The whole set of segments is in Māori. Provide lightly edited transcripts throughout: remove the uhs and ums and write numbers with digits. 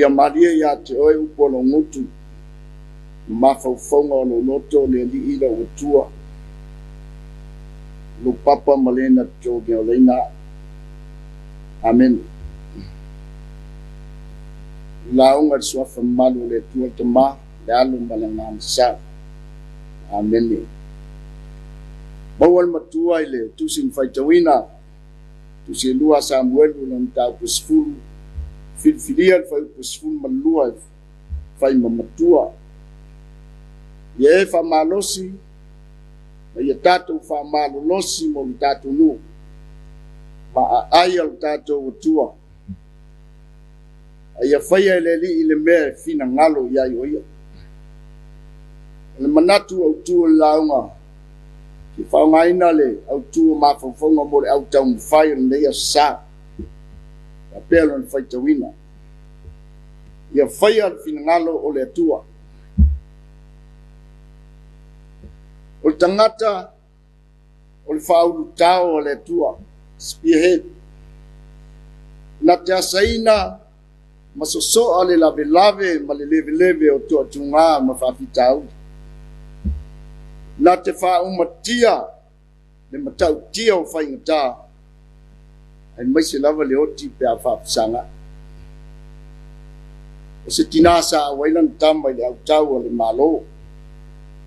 ia maria ia te oe upolo ngutu mafaufonga o lo loto le li ila utua lo papa malena joge o leina amen launga suafa malu le tua tama le alu malanga sa amen bawal matua ile tusin faitawina tusin lua Samuel ulang tau pusfulu filfilian fai pusfulu malua fai mamatua ye fa malosi ye tatu fa malolosi mo tatu nu ma ayal tatu tua ya fai leli ile me fina ngalo ya yo le manatu au tu launga ki fa ngaina le au tu ma fo fonga mo au tau fai ne ya sa apelo en fai tawina ya fai al fina ngalo o le tua o tangata o le faulu tau o le tua spearhead na te saina masoso ale lave ma le leve o to tunga ma fa fitau na te fa umatia le matau tia o fa ingata ai mai se lava le oti pe a fa sanga o se tinasa wailan tamba le au tau le malo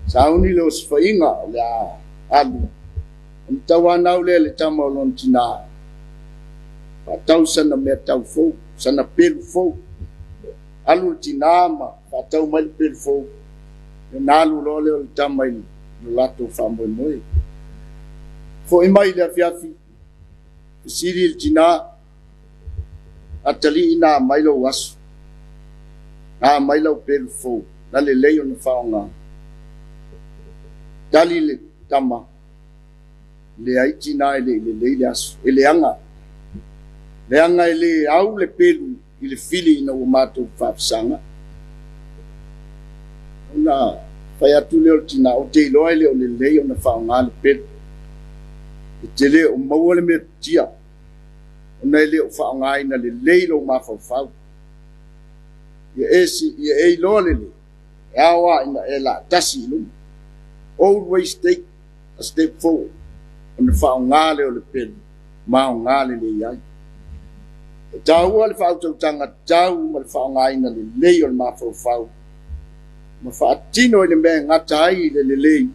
sauni lo sfainga le alu mtawana le tama lon tina tau sana me tau fo sana pel fo alu tinama tau mai pel fo nalu lo le tama lato fambo moi fo imai le fiafi siril tina atali ina mailo was mailo pel fo dale leyo no faunga dali le tama le aiti na le asu leanga ele au le pelu ile fili na umato fafsanga una faya tuleo tina o te loile o le leo na faunga le pelu tele o mawole me tia ona ile o faunga ina le leilo mafafau ye lolele awa ina ela tasi lu always take a step forward on the faungale o le pen maungale le yai tau al fa tanga tau mal faungai na le le o ma fau ma fa tino le me ngatai le le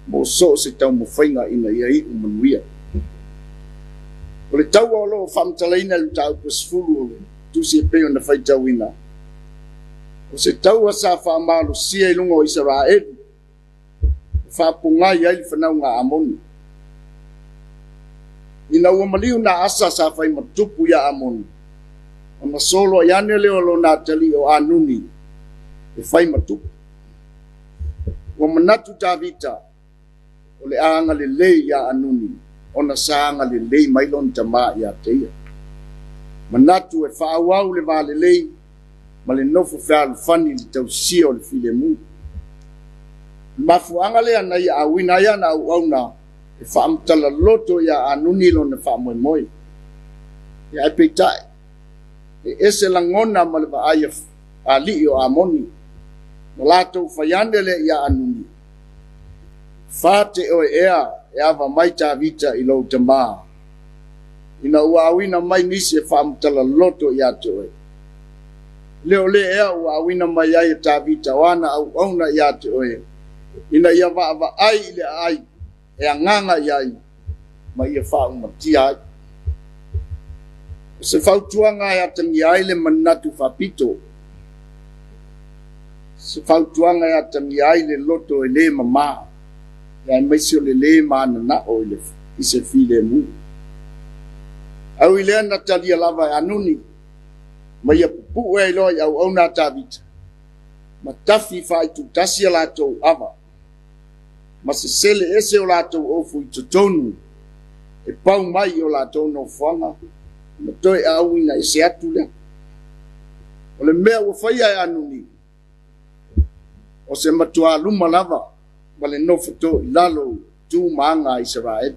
mo so se tau mo fainga ina yai o manuia o le tau o lo fam talaina le tau pusfulu tu se pe on fa tawina o se tau sa fa malu sia lungo Israel fa punga yai fa na nga amon ina ua maliu na asa sa fai matupu ya amon ona solo yane leo lo na tali o anuni e fai matupu wa manatu tavita o le anga le lei ya anuni ona saanga le lei mailon tama ya teia manatu e fa awau le vale lei ma le nofo fea fani le tausia o le file mu mafuanga le ana ya awina ya na auna e whaamtala loto ya anuni lo na whaamoe moe. E ai peitai. E ese langona malwa aia a li o amoni. Na lato whaiandele ya anuni. Whate o ea e awa maita vita i lau tamaa. Ina ua awina mai nisi e whaamtala loto ya te oe. Leo le ea ua awina mai ai ta vita wana au auna ya te oe. Ina ia wa ai le ai. E anganga iai ma ia whao matia ai. Se whao tuanga e atangi ai le manatu whapito. Se whao tuanga e atangi ai le loto e le mama. E ai maisio le maana na o i se file mu. Au i lea na talia lava e anuni. Ma ia pupu e loi au au na tavita. Ma tafi whai tu tasia lato ava. Ma se sele ese o latou ofu i totonu e pau mai o latou no fuanga ma toi auina e se atu lea o le mea ua faia e anuni o se matua luma lava ma le nofo to i lalo tu maanga Israel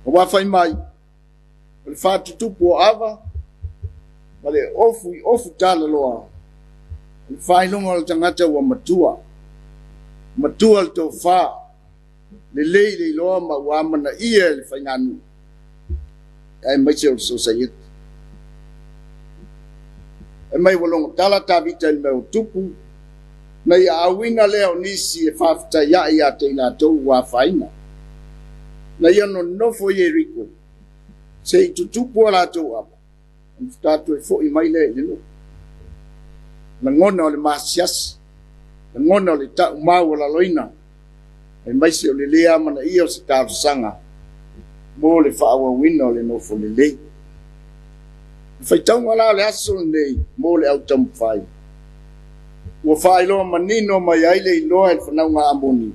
o wafai mai o le whatutupu o ava Wale ofu tala loa. Whailonga o tangata wa matua. Matua le tau wha. Le lei le loa ma wamana ia le whainganu. Ai maise o society. E mai walonga tala tawita le meo tupu. Na ia awina leo nisi e whafta ia te ina tau wa whaina. Na ia no nofo ye riko. Se i tutupu ala tau apa. Tatu e fo i mai le lino. Na ngona o le masias. Na ngona o le tau mau la loina. E maise o le lea mana ia o se tāru sanga. Mo le whaawa wina o le nofo le lei. Whaitau ngala le aso nei. Mo le au tamu whai. Ua whaailoa manino mai aile i loa e whanau ngā amoni.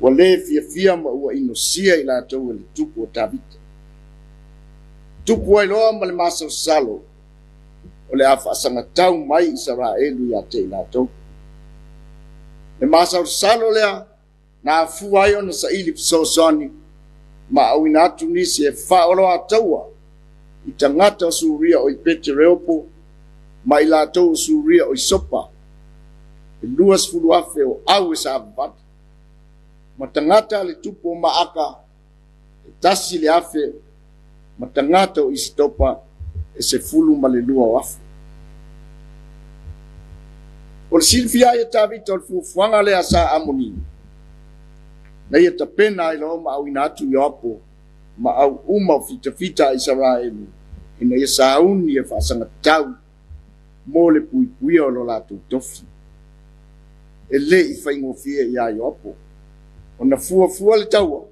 Ua le fia ma ua inosia i la tau le tupu o tawita. Tupu ai loa ma le masau salo. O le awha asanga tau mai i Saraelu i ate i la tau. Le masau salo lea na afu ai ona sa ili pisosoni. Ma au ina atu nisi e whaolo a taua. I tangata o suria o i pete reopo. Ma i la tau o suria o i sopa. E luas fulu afe o au e sa ababata. Ma tangata le tupu o maaka. E tasi le afe. Ma tangata o isitopa. E se fulu ma le lua o afe. O le silfia e tawita o le fufuanga le asa amoni. Na ia tapena i loo ma au inatu i opo. Ma au uma o fita i Saraelu. Ina ia sauni e whaasanga tau. Mo le pui o lo latu tofi. E le i whaingofia i ai opo. O na fua le taua.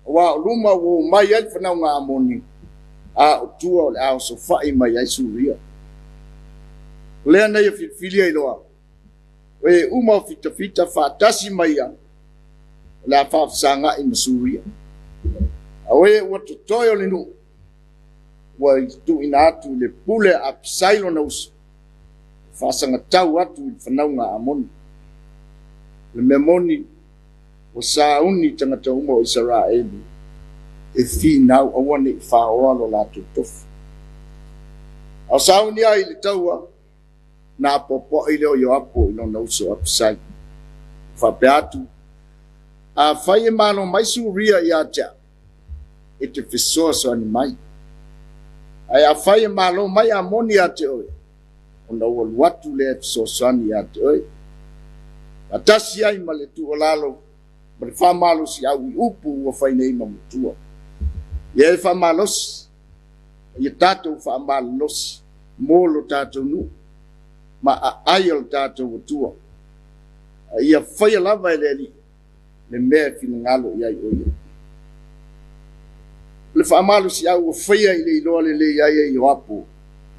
O wa o luma o mai ai whanau ngā amoni. A o tua o le ao so whai mai ai suria. Lea nei a filia i loa. O e uma o fita whaatasi mai a. La whaafasanga i masuria. A oe ua tutoi o le nu. Ua i tu ina atu le pule a pisailo na uso. Whaasanga tau atu i whanau ngā amoni. Le memoni o sauni tangata uma o Israelu e whinau awane i whaoalo la tutofu. Au sauni ai le taua na popo i leo yo apo i lona uso apsai. Whape atu a whaie mano mai suria i atea e te whesoa so ani mai. Ai a whaie malo mai a moni ate oe o na ua luatu le whesoa so ani ate oe. A tasi ai ma le tu o lalo, ma le whamalo si au i upu ua whainei ma mutua. Ia e whamalosi, ia tātou whamalosi, mōlo tātou nu, ma a aia o tātou utua. Ia whaia lava e le mea whina ngalo i ai oia. Le whamalo si au o whaia i le iloa le iai i oapo,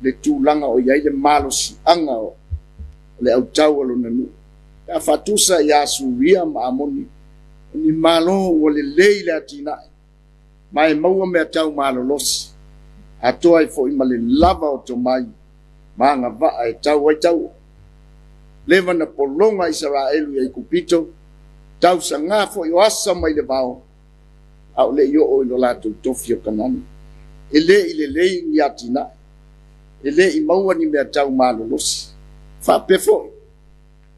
le tūlanga o iai le malo si anga o le au tau alo na nu. Ka fatusa ya suria ma amoni ni malo o le leile atina mai maua me tau malo los ato ai fo i male lava o to mai manga va ai tau leva na polonga Israelu i kupito tau sanga fo i asa mai le bao au le yo o lo lato tofio kanani ile ni atina ile i maua ni me tau malo los fa pefo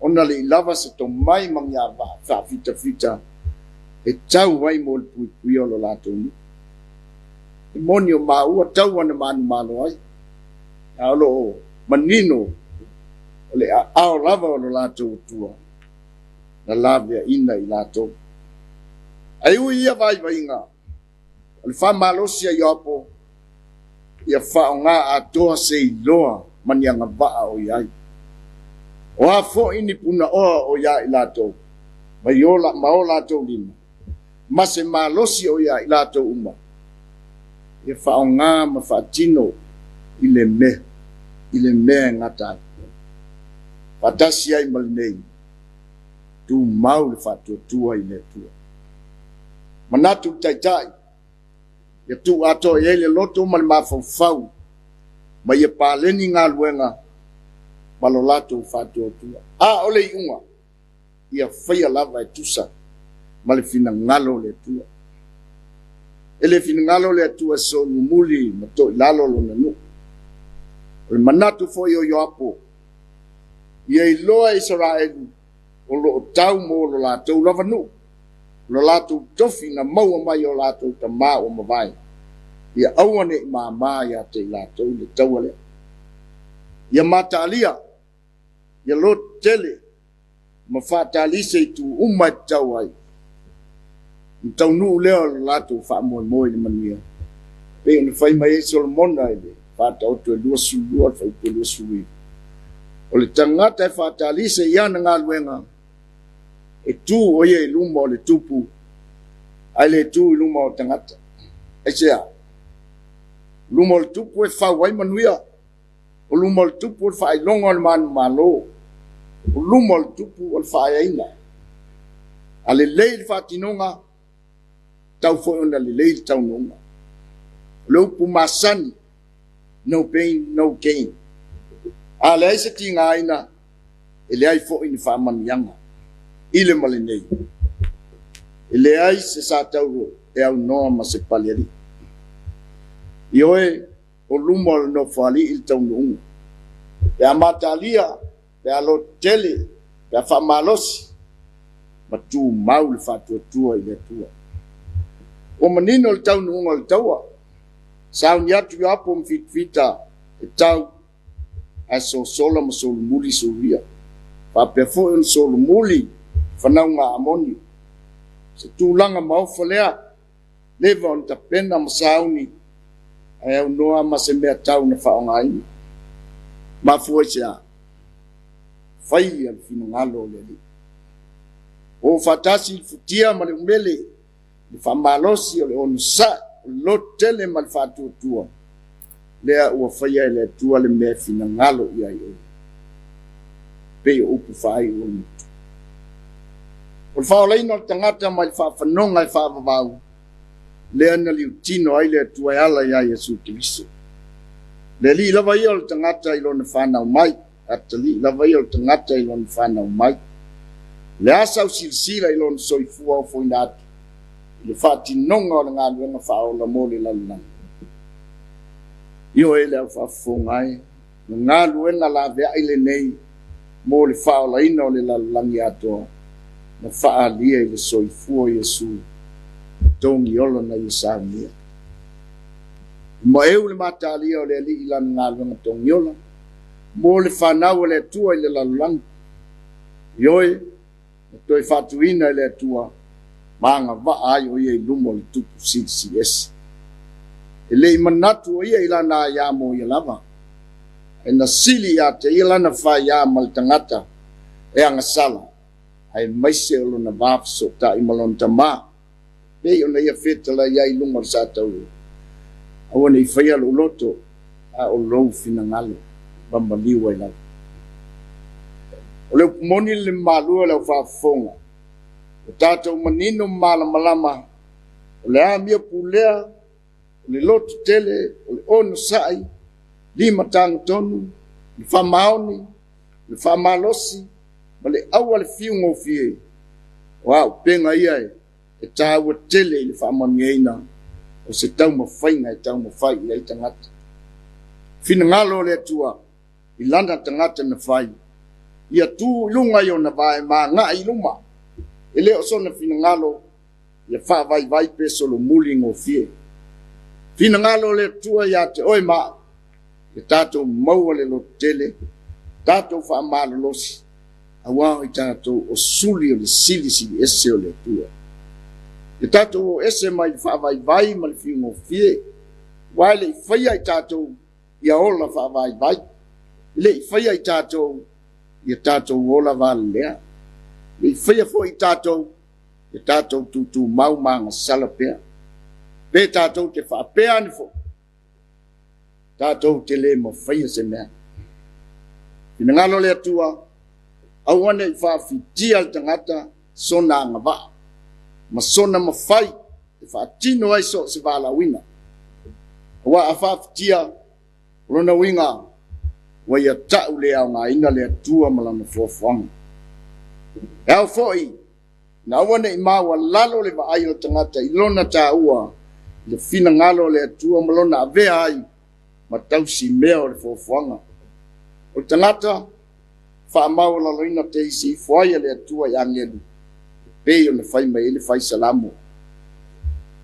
ona le lava se to mai mangya va fa fita e tau wai mo pui o lo lato ni e monio ma ua tau ana manu ai alo manino le ao lava o lo lato tua na lavia ina i lato ai ui ia vai nga le fa malosia yopo ia fa nga atoa se iloa manianga va o iai o a fo ini puna o ya ilato maiola maola to lima mase malosi o ya ilato uma e fa nga ma fa tino ile me ngata patasi ai malnei tu mau le fa tua ile tua manatu tai ya tu ato ye le loto mal ma fau ma ye paleni nga luenga malolato fatu tua a ole iunga ia faia lava e tusa male fina ngalo le tua ele fina ngalo le tua so muli mato lalo lo nanu O manatu fo yo apo. Ia I loa Israel o lo tau mo lo lātou lavanu. Lo lātou tofi na maua mai o lātou ta mā o mawai. Ia awane I mā ia te lātou le tauale. Ia mātālia. Ia lo tele. Ma whātālise I tu umai tau ai. Tau nuu leo lātou whaamoe moe ni manuia. Peo ni whai mai Solomon ai le. Whātau tu e lua sulua, whai tu lua sui. O le tangata e whātālise ia na ngā luenga. E tū o ia I luma o le tupu. Ai le tū I luma o tangata. E sea. Luma o le tupu e whawai manuia. O luma o le tupu o le whailonga o le manu malo. O luma o le tupu o le whaiaina. A le lei le whātinonga. Tau foi ona le lei tau nonga. Le upu masani. No pain, no gain. A le aise ti ngā ina. E le ai foi ni whaamanianga. Ile male nei. E le aise sa tau e au noa ma se paliari. Ioe o luma o no whali il tau nonga. Pe a matalia. Pe a lo tele. Pe a whaamalosi. Ma tu mau le whātua I le tua. O manino le tau nunga le taua. Sao ni atu apo mfitfita e tau ai so sola ma solo muli soria. Pa pefo en solo muli whanau ngā amoni. Se tūlanga maufalea leva on ta pena ma sauni ai au noa ma se mea tau na whaonga ina. Ma fuai se a. Whai al fina ngalo le li. O fatasi futia ma le umele le whamalosi o le onu sa lo tele ma le whātua. Lea ua whaia e le tua le mea fina ngalo I ai o. Pei o upu whai o mutu. O le whaoleina o tangata ma le whaafanonga e whaavavau. Lea na liu tino ai le tua e ala ia Yesu Kiriso. Le li lava ia o le tangata I lona whanau mai. Ata li lava ia o le tangata I lona whanau mai. Le asa o silsila I lona soifua o foinatu. Le whaatinonga o le ngā luenga whaola mo le lalunanga. Io e le au whaafongai. Ngā luenga la vea I le nei mo le whaola ina o le lalulangi atoa. Na whaalia I le soifua Yesu. Tongi olo na Yesaunia. Mo eu le matalia o le ali ilan ngā luenga tongi ola. Mo le whanau o le atua I le lalulangi. Io e toi whaatuina I le atua. Manga wa ai o ia I lumo le tupu CCS. E le I manatu o ia I lana ia mo ia lava. E na sili ia te ia lana wha ia mal tangata. E anga sala. Ai maise o lona vāpso ta I malon tamā. Pei o na ia whetala ia I lumo sa tau. Awane I whaia lo loto. A o lou fina ngalo. Bamba liwa I lau. O leo moni le malua leo whaafonga. O tātou manino malama. O le amia pulea, o le lotu tele, o le ono sai, lima tangu tonu, le whamaoni, le whamalosi, ma le awa le fiungo fie. Wow, penga ia e tāua tele le whamangeina, o se tau mawhainga e tau mawhai I tangata. Fina ngalo le atua, I lana tangata na whai. Ia tū lunga I o na vai ma ngā I luma. E leo sona fina ngalo, ia wha vai pe solo muli ngō fie. Fina ngalo le tua ia te oi maa, e tātou maua le lo tele, tātou wha amalo losi, awao I tātou o suli o le silisi ese o le tua. E tātou o ese mai wha vai ma le fi ngō fie, waile I whaia I tātou, ia ola wha vai, le I whaia I tātou, ia tātou ola wale lea. Le whaia fo I tātou, e tātou tutu mau manga salapea. Pe tātou te whaapea ni fo. Tātou te le mo whaia se mea. Ina ngalo le atua, awane I whaafitia al tangata, sona anga wa. Ma sona ma whai, e whaatino ai so se wala wina. Wa a whaafitia, rona winga, wa ia tau le au ngā ina le atua malana fuafuanga. Eo foi, na wane I maua lalo le wa ai o tangata, I lona tā ua, le fina ngalo le atua malona avea ai, matau si mea o le fofoanga. O tangata, whaamau la loina te isi fuaia le atua i angelu. Pei o le whai mai ele whai salamo.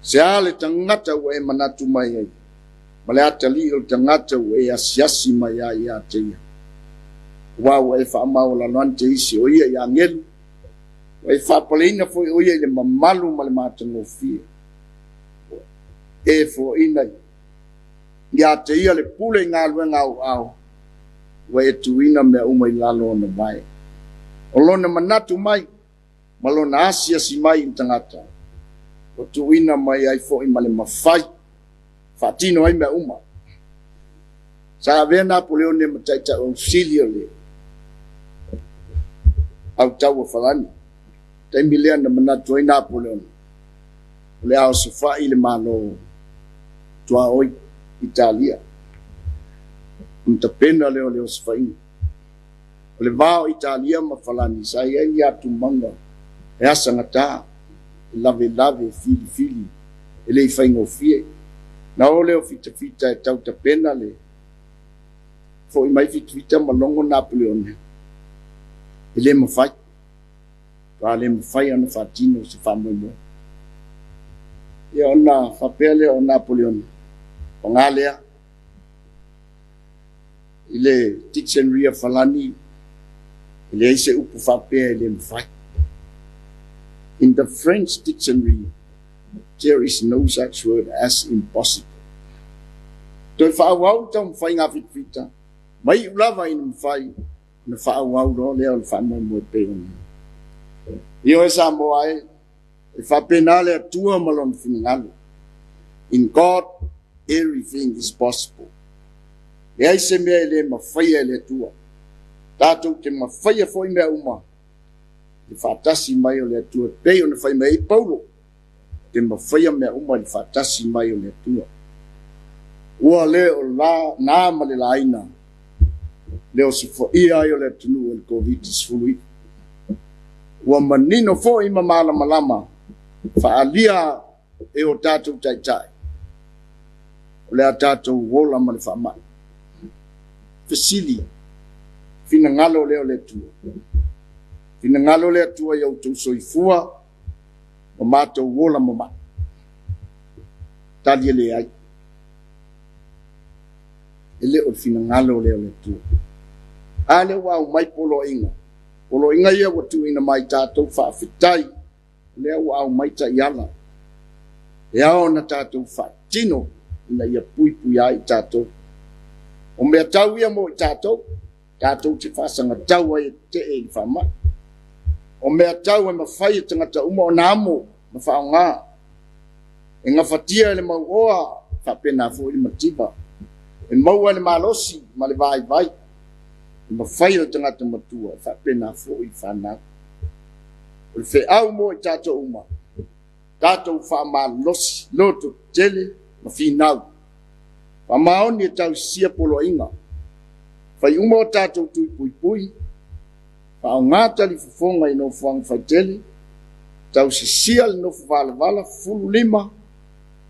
Se ale tangata ua e manatu mai ai. Ma le atali o tangata ua e asiasi mai ai a teia. Wau e whaamau la loina te isi o ia i angelu. E whapaleina foi o ia i le mamalu ma le matangofia. E fo inai. Ia te ia le pule ngā luenga au. Wa e tuina mea umai lalo na vai. O lona manatu mai. Ma lona asia si mai in tangata. O tuina mai ai fo ima le mawhai. Whatino ai mea uma. Sa vena puleo ne mataita o silio le. Au tau o whalani. Taimi lea na manatu ai nā puleo. Le ao se whai le malo. Tua oi. Italia. Unta pena leo se whainga. O le vao Italia ma whalani. Sa ia ia tu manga. E asa ngata. Lave, fili. E le i whainga o fie. Na o leo fita e tau ta pena le. Fo i mai fita malongo Napoleon. E le ma whai. Ka le ma whai ana whatino se whamoimo. Ia ona whapea leo o Napoleon. O ngā lea, i le dictionary a whalani, i le eise upu whapea i le mwhai. In the French dictionary, there is no such word as impossible. Toi whaawau tau mwhai ngā whitwhita, mai ulawa i mwhai, na whaawau ro leo le whamoi mo e peo. Io e Samoa e whapena le atua malon whingalo. In God, everything is possible. Le ai se mea le mawhaia le tua. Tātou te mawhaia foi mea uma. Le whatasi mai o le tua. Pei o ne whai mea i paulo. Te mawhaia mea uma le whatasi mai o le tua. Ua le o la nāma le laina. Le o se whaia ai o le tunu o le COVID-19. Ua manino fo ima malama. Whaalia e o tātou taitai. O le atatou wola ma le whaamai. Fesili. Fina ngalo leo le tua. Fina ngalo le tua iau tau soifua. O mātou wola ma mai. Tali le ai. Ele o fina ngalo leo le tua. Ale wau mai polo inga. Polo inga ia watu ina mai tātou whaafitai. Leo wau mai ta iala. Ea na tātou whaatino. Ina ia pui ai tātou. O mea tau ia mo i tātou. Tātou te whasanga tau ai te e i whamai. O mea tau e mawhai e tangata uma o nāmo. Ma whao ngā. E ngā whatia e le mau oa. Whapena fo i matiba. E maua le malosi. Ma le vai. E mawhai e tangata matua. Whapena fo i whanau. O le whe au mo i tātou uma. Tātou whamalosi. Loto tele. Ma finau. Pa maoni e tau sia polo inga. Fai uma o tātou tui pui. Pa o ngāta li fufonga i no fuang fai tele. Tau si sia li no vala fulu lima.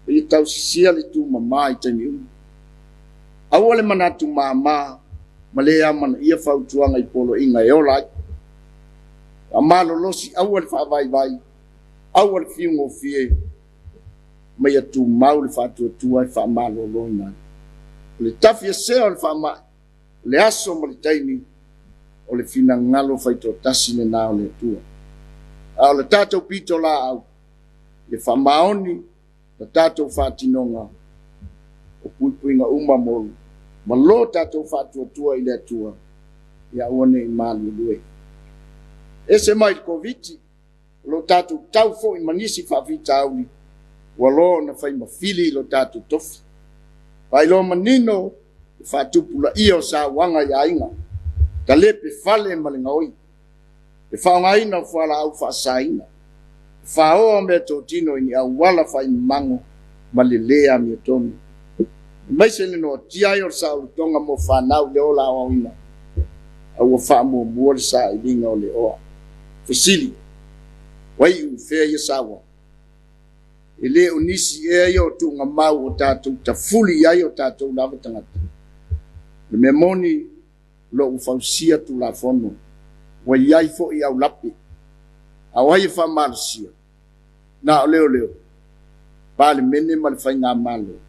E tau si sia li tu mama i taimi umu. Awale manatu mama. Malea mana ia fau tuanga i polo inga e olai. Pa malo losi awale fa vai. Awale fiungo fie. Mai atu mau le whātua tua e whaamalo loina. Le tafi e seo le whaama. Le aso mo le taimi. O le fina ngalo whaito tasi le nao le tua. A o le tātou pito la au. Le whaamaoni. Le tātou whātinonga. O puipuinga uma molu. Ma lo tātou whātua tua i le tua. Ia uane i mali lue. E se mai COVID. Lo tātou tau fo i manisi whawita auli. Walo na fai mawhili lo tātou tofi. Pai lo manino, whātupula ia o sa wanga ia inga. Ta lepe fale malinga oi. E whaongaina o whala au whaasaina. Whaoa mea tō tino ini au wala whai mango malilea mea tonu. Maise le no tiai o sa utonga mo whanau leo la o ina. Au o wha mo muore sa i linga o le oa. Fesili. Wai u whea ia sawa. Ele unisi yo tu ngamau o tātou ta fuli ai o tātou lava tangata. Le memoni lo ufausia tu la fono. Wa iai fo i au lapi. Awai fa marsia. Na leo. Pale mene mal fai ngā malo.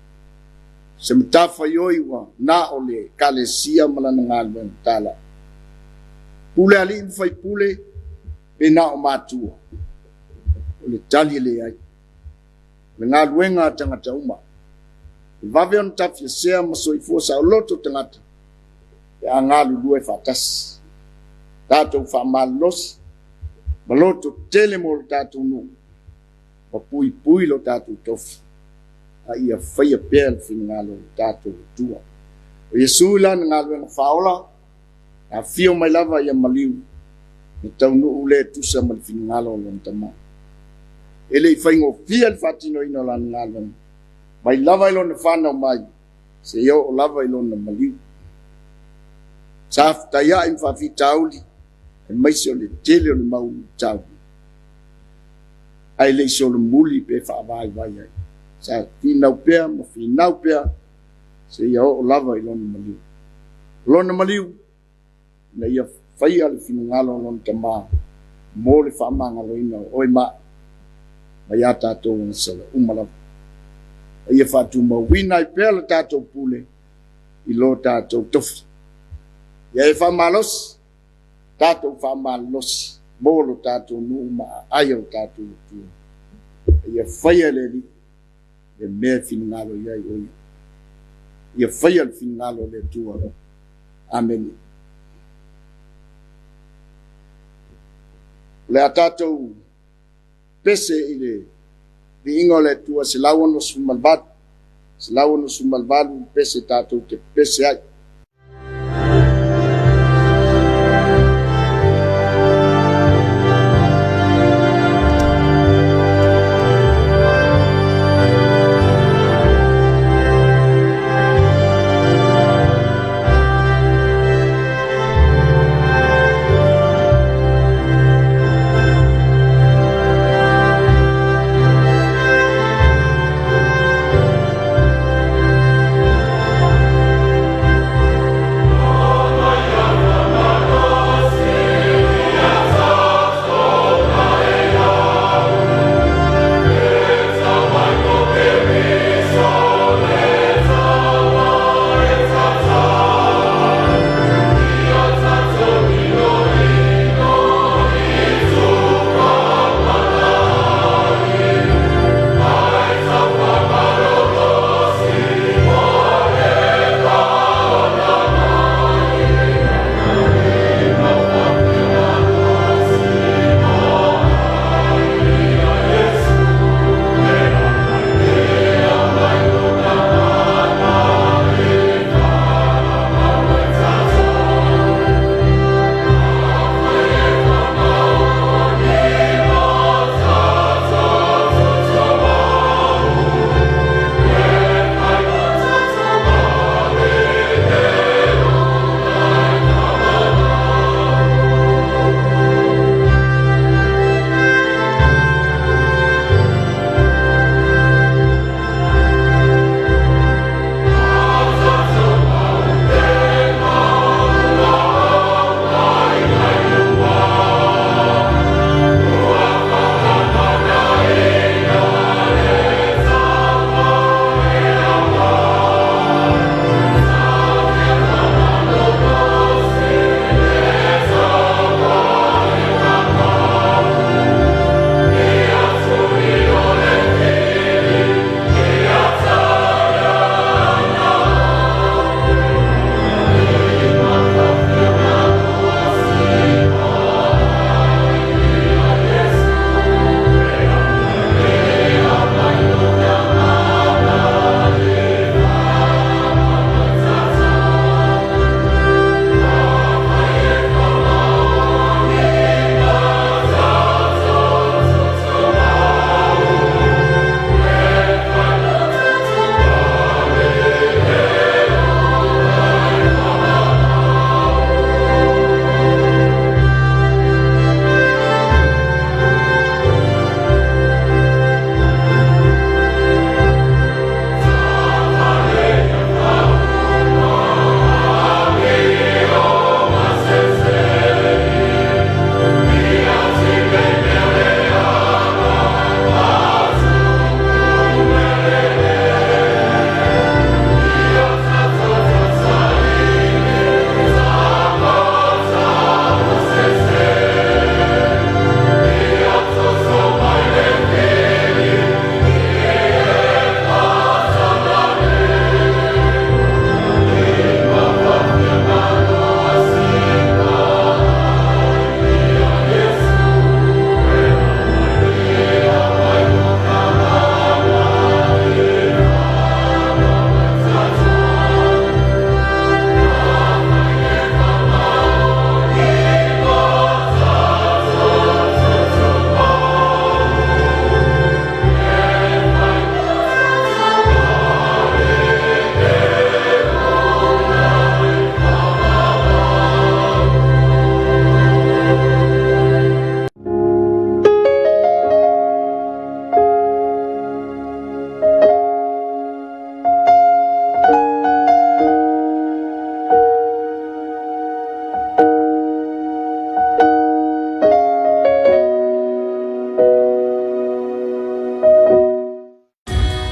Se mtafa yoiwa na ole kalesia malana ngalwen tala. Pule ali fai pule pe na o matua. Ole tali le ai. Le ngalwenga tangata uma. Vave on tafia sea masoifua sa loto tangata. Pe angalu lue fatas. Tato fa malos. Maloto tele mo tato nu. Pui lo tato tofi. Ia faya pel finalo tato tua. O Yesu la ngalwenga faola. A fio mai lava ia maliu. Ni taunu ule tusa mal finalo lon tama. Ele faingo fia el fatino ino la ngalwenga. Mai lava ilon na whanau mai. Se yo o lava ilon na maliu. Saf taya im fafi tauli. E maisi o le tele o le mau tauli. Ai le iso le muli pe whaavai vai ai. Sa finau pea, ma finau pea. Se yo o lava ilon na maliu. Lon na maliu. Na ia whaia le finungalo lon tama. Mo le whaamanga loina oi ma. Mai a tātou na sala umalawa. Ia fatu mawina I pela tātou pule I lo tātou tofi. Ia fa malos tātou fa malos molo tātou numa ayo tātou tu. Ia faya le li le me finalo ia oia. Ia faya le finalo le tua. Amen. Le tātou pese ile di ingole tua se lawan no sumalbat pese tatou te pese ai